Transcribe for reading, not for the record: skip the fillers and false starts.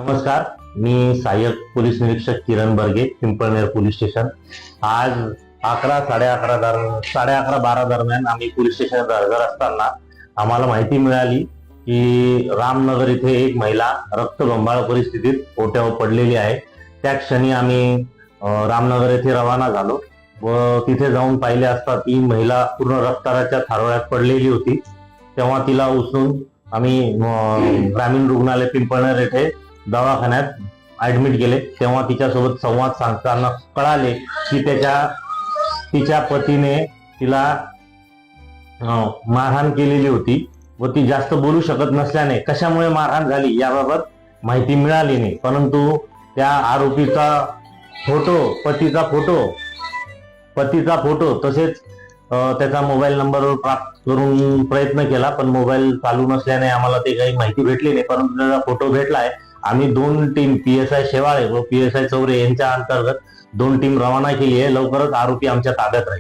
नमस्कार, मी सहाय्यक पोलीस निरीक्षक किरण बर्गे, पिंपळनेर पोलीस स्टेशन। आज 11:30-12 दरम्यान आम्ही पोलीस स्टेशनवर हजर असताना आम्हाला माहिती मिळाली की रामनगर इथे एक महिला रक्तबंबाळ परिस्थितीत ओट्यावर पडलेली आहे। त्या क्षणी आम्ही रामनगर येथे रवाना झालो व तिथे जाऊन पाहिले असता ती महिला पूर्ण रक्ताच्या थारोळ्यात पडलेली होती। तेव्हा तिला उचलून आम्ही ग्रामीण रुग्णालय पिंपळनेर येथे दवाखान्यात ऍडमिट केले। तेव्हा तिच्यासोबत संवाद साधताना कळाले की तिच्या पतीने तिला मारहाण केलेली होती व ती जास्त बोलू शकत नसल्याने कशामुळे मारहाण झाली याबाबत माहिती मिळाली नाही। परंतु त्या आरोपीचा फोटो, पतीचा फोटो तसेच त्याचा मोबाईल नंबरवर प्राप्त करून प्रयत्न केला, पण मोबाईल चालू नसल्याने आम्हाला ते काही माहिती भेटली नाही। परंतु त्याचा फोटो भेटलाय। आम्ही 2 टीम PSI शेवाळे व PSI चौरे यांच्या अंतर्गत 2 टीम रवाना केली आहे। लवकरच आरोपी आमच्या ताब्यात राहील।